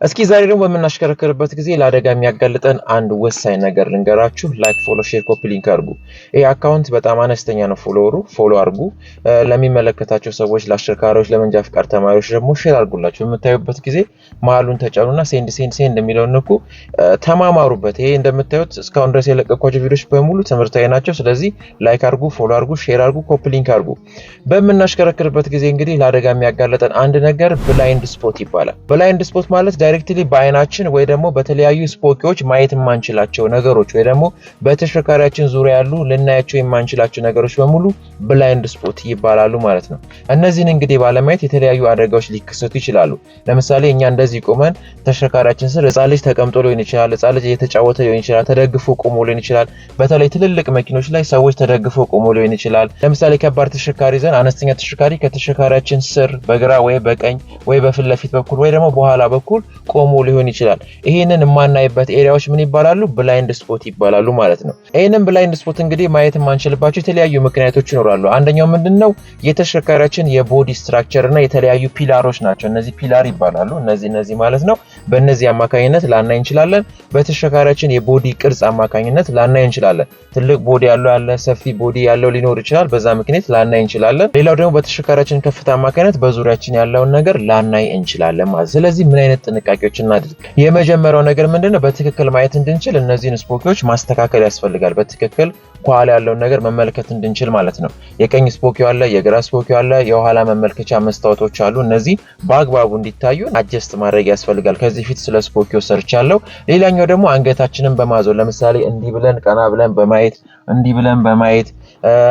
እስኪ ዛሬ ደግሞ በምናሽከረክርበት ጊዜ ለአደጋ የሚያጋልጠን አንድ ወሳኝ ነገር ልንገራችሁ። ላይክ፣ ፎሎ፣ ሼር፣ ኮፒ ሊንክ አድርጉ። ይህ አካውንት በጣም አነስተኛ ነው ፎሎወሩ። ፎሎ አድርጉ። ለሚመለከታቸው ሰዎች፣ ለአሽከርካሪዎች፣ ለመንጃ ፍቃድ ተማሪዎች ደግሞ ሼር አድርጉላችሁ። በምታዩበት ጊዜ መሀሉን ተጫኑና ሴንድ የሚለውን ንኩ። ተማማሩበት። ይሄ እንደምታዩት እስካሁን ድረስ የለቀኳቸው ቪዲዮዎች በሙሉ ትምህርታዊ ናቸው። ስለዚህ ላይክ አድርጉ፣ ፎሎ አድርጉ፣ ሼር አድርጉ፣ ኮፒ ሊንክ አድርጉ። በምናሽከረክርበት ጊዜ እንግዲህ ለአደጋ የሚያጋልጠን አንድ ነገር ብላይንድ ስፖት ይባላል። ብላይንድ ስፖት ማለት ዳይሬክትሊ በአይናችን ወይ ደግሞ በተለያዩ ስፖኪዎች ማየት የማንችላቸው ነገሮች ወይ ደግሞ በተሽከርካሪያችን ዙሪያ ያሉ ልናያቸው የማንችላቸው ነገሮች በሙሉ ብላይንድ ስፖት ይባላሉ ማለት ነው። እነዚህን እንግዲህ ባለማየት የተለያዩ አደጋዎች ሊከሰቱ ይችላሉ። ለምሳሌ እኛ እንደዚህ ቆመን ተሽከርካሪያችን ስር ሕፃን ልጅ ተቀምጦ ሊሆን ይችላል፣ ሕፃን ልጅ እየተጫወተ ሊሆን ይችላል፣ ተደግፎ ቆሞ ሊሆን ይችላል። በተለይ ትልልቅ መኪኖች ላይ ሰዎች ተደግፎ ቆሞ ሊሆን ይችላል። ለምሳሌ ከባድ ተሽከርካሪ ይዘን አነስተኛ ተሽከርካሪ ከተሽከርካሪያችን ስር በግራ ወይ በቀኝ ወይ በፊት ለፊት በኩል ወይ ደግሞ በኋላ በኩል ቆሞ ሊሆን ይችላል። ይሄንን የማናይበት ኤሪያዎች ምን ይባላሉ? ብላይንድ ስፖት ይባላሉ ማለት ነው። ይሄንን ብላይንድ ስፖት እንግዲህ ማየት የማንችልባቸው የተለያዩ ምክንያቶች ይኖራሉ። አንደኛው ምንድነው? የተሽከርካሪያችን የቦዲ ስትራክቸር እና የተለያዩ ፒላሮች ናቸው። እነዚህ ፒላር ይባላሉ። እነዚህ ማለት ነው። በእነዚህ አማካኝነት ላናይ እንችላለን። በተሽከርካሪያችን የቦዲ ቅርጽ አማካኝነት ላናይ እንችላለን። ትልቅ ቦዲ ያለው ያለ ሰፊ ቦዲ ያለው ሊኖር ይችላል። በዛ ምክንያት ላናይ እንችላለን። ሌላው ደግሞ በተሽከርካሪያችን ከፍታ አማካኝነት በዙሪያችን ያለውን ነገር ላናይ እንችላለን ማለት። ስለዚህ ምን አይነት ጥንቃቄዎች እናድርግ? የመጀመሪያው ነገር ምንድነው? በትክክል ማየት እንድንችል እነዚህን ስፖኪዎች ማስተካከል ያስፈልጋል። በትክክል ከኋላ ያለውን ነገር መመልከት እንድንችል ማለት ነው። የቀኝ ስፖኪዮ አለ፣ የግራ ስፖኪዮ አለ፣ የኋላ መመልከቻ መስታወቶች አሉ። እነዚህ በአግባቡ እንዲታዩ አጀስት ማድረግ ያስፈልጋል። ከዚህ ፊት ስለ ስፖኪዮ ሰርቻለሁ። ሌላኛው ደግሞ አንገታችንን በማዞር ለምሳሌ እንዲህ ብለን ቀና ብለን በማየት እንዲህ ብለን በማየት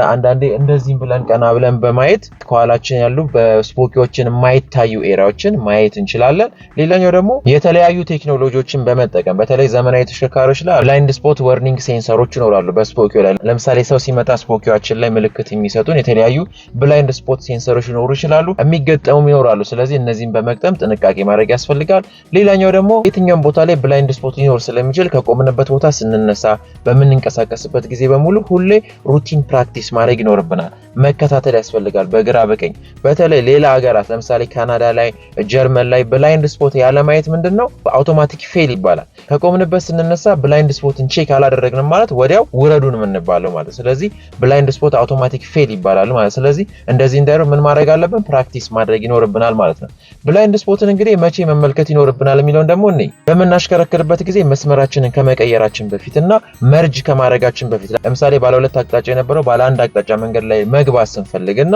አንዳንዴ እንደዚህም ብለን ቀና ብለን በማየት ከኋላችን ያሉ በስፖኪዎችን የማይታዩ ኤሪያዎችን ማየት እንችላለን። ሌላኛው ደግሞ የተለያዩ ቴክኖሎጂዎችን በመጠቀም በተለይ ዘመናዊ ተሽከርካሪዎች ላይ ብላይንድ ስፖት ወርኒንግ ሴንሰሮች ይኖራሉ በስፖኪዮ ላይ። ለምሳሌ ሰው ሲመጣ ስፖኪዮአችን ላይ ምልክት የሚሰጡን የተለያዩ ብላይንድ ስፖት ሴንሰሮች ሊኖሩ ይችላሉ፣ የሚገጠሙም ይኖራሉ። ስለዚህ እነዚህን በመግጠም ጥንቃቄ ማድረግ ያስፈልጋል። ሌላኛው ደግሞ የትኛውም ቦታ ላይ ብላይንድ ስፖት ሊኖር ስለሚችል ከቆምንበት ቦታ ስንነሳ፣ በምንንቀሳቀስበት ጊዜ በሙሉ ሁሌ ሩቲን ፕራክቲስ ማድረግ ይኖርብናል። መከታተል ያስፈልጋል በግራ በቀኝ። በተለይ ሌላ ሀገራት ለምሳሌ ካናዳ ላይ፣ ጀርመን ላይ ብላይንድ ስፖት ያለማየት ምንድነው አውቶማቲክ ፌል ይባላል። ከቆምንበት ስንነሳ ብላይንድ ስፖትን ቼክ አላደረግንም ማለት ወዲያው ውረዱን የምንባለው ማለት። ስለዚህ ብላይንድ ስፖት አውቶማቲክ ፌል ይባላል ማለት። ስለዚህ እንደዚህ እንዳይሩ ምን ማድረግ አለብን? ፕራክቲስ ማድረግ ይኖርብናል ማለት ነው። ብላይንድ ስፖትን እንግዲህ መቼ መመልከት ይኖርብናል የሚለውን ደግሞ በምናሽከረክርበት ጊዜ መስመራችንን ከመቀየራችን በፊትና መርጅ ከማድረጋችን በፊት ለምሳሌ ባለ ሁለት አቅጣጫ የነበረው ባለ አንድ አቅጣጫ መንገድ ላይ መግባት ስንፈልግና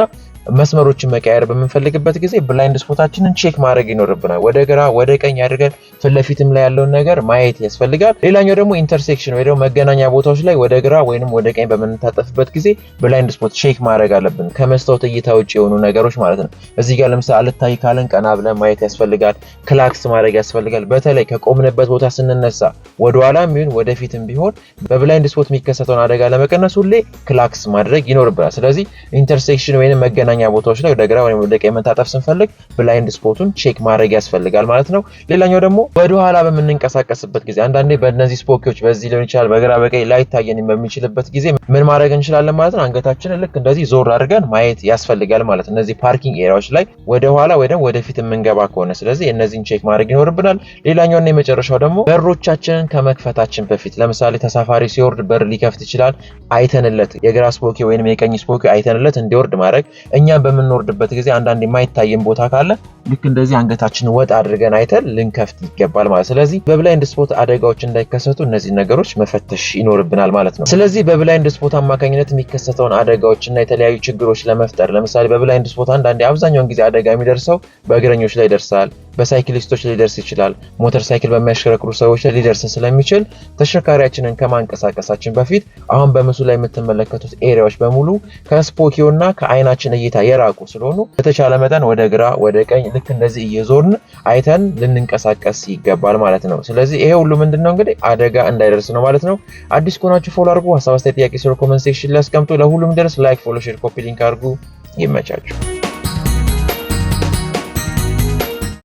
መስመሮችን መቀየር በምንፈልግበት ጊዜ ብላይንድ ስፖታችንን ቼክ ማድረግ ይኖርብናል። ወደ ግራ ወደ ቀኝ አድርገን ፊትለፊትም ላይ ያለውን ነገር ማየት ያስፈልጋል። ሌላኛው ደግሞ ኢንተርሴክሽን ወይ ደግሞ መገናኛ ቦታዎች ላይ ወደ ግራ ወይንም ወደ ቀኝ በምንታጠፍበት ጊዜ ብላይንድ ስፖት ቼክ ማድረግ አለብን። ከመስታወት እይታ ውጭ የሆኑ ነገሮች ማለት ነው። እዚህ ጋር ለምሳሌ አልታይ ካለን ቀና ብለን ማየት ያስፈልጋል። ክላክስ ማድረግ ያስፈልጋል። በተለይ ከቆምንበት ቦታ ስንነሳ ወደ ኋላም ቢሆን ወደፊትም ቢሆን በብላይንድ ስፖት የሚከሰተውን አደጋ ለመቀነስ ሁሌ ክላክስ ማድረግ ይኖርብናል። ስለዚህ ኢንተርሴክሽን ወይንም መገናኛ ቦታዎች ላይ ወደ ግራ ወይም ወደ ቀኝ መታጠፍ ስንፈልግ ብላይንድ ስፖቱን ቼክ ማድረግ ያስፈልጋል ማለት ነው። ሌላኛው ደግሞ ወደ ኋላ በምንንቀሳቀስበት ጊዜ አንዳንዴ በእነዚህ ስፖኪዎች በዚህ ሊሆን ይችላል በግራ በቀኝ ላይታየን በሚችልበት ጊዜ ምን ማድረግ እንችላለን ማለት ነው። አንገታችንን ልክ እንደዚህ ዞር አድርገን ማየት ያስፈልጋል ማለት ነው። እነዚህ ፓርኪንግ ኤሪያዎች ላይ ወደ ኋላ ወይ ደግሞ ወደፊት የምንገባ ከሆነ ስለዚህ እነዚህን ቼክ ማድረግ ይኖርብናል። ሌላኛውና የመጨረሻው ደግሞ በሮቻችንን ከመክፈታችን በፊት ለምሳሌ ተሳፋሪ ሲወርድ በር ሊከፍት ይችላል። አይተንለት የግራ ስፖኪ ወይንም የቀኝ ስፖኪ አይተንለት እንዲወርድ ማድረግ። እኛም በምንወርድበት ጊዜ አንዳንድ የማይታየን ቦታ ካለ ልክ እንደዚህ አንገታችንን ወጥ አድርገን አይተን ልንከፍት ይገባል ማለት። ስለዚህ በብላይንድ ስፖት አደጋዎች እንዳይከሰቱ እነዚህ ነገሮች መፈተሽ ይኖርብናል ማለት ነው። ስለዚህ በብላይንድ ስፖት አማካኝነት የሚከሰተውን አደጋዎች እና የተለያዩ ችግሮች ለመፍጠር ለምሳሌ በብላይንድ ስፖት አንዳንዴ አብዛኛውን ጊዜ አደጋ የሚደርሰው በእግረኞች ላይ ይደርሳል፣ በሳይክሊስቶች ላይ ሊደርስ ይችላል፣ ሞተር ሳይክል በሚያሽከረክሩ ሰዎች ላይ ሊደርስ ስለሚችል ተሽከርካሪያችንን ከማንቀሳቀሳችን በፊት አሁን በምስሉ ላይ የምትመለከቱት ኤሪያዎች በሙሉ ከስፖኪዮና ከአይናችን እይታ የራቁ ስለሆኑ በተቻለ መጠን ወደ ግራ ወደ ቀኝ ልክ እንደዚህ እየዞርን አይተን ልንንቀሳቀስ ይገባል ማለት ነው። ስለዚህ ይሄ ሁሉ ምንድነው እንግዲህ አደጋ እንዳይደርስ ነው ማለት ነው። አዲስ ከሆናችሁ ፎሎ አድርጉ። ሐሳብ አስተያየት፣ ጥያቄ ስለ ኮሜንት ሴክሽን ላይ አስቀምጡ። ለሁሉም ድረስ ላይክ፣ ፎሎ፣ ሼር፣ ኮፒ ሊንክ አድርጉ። ይመቻችሁ።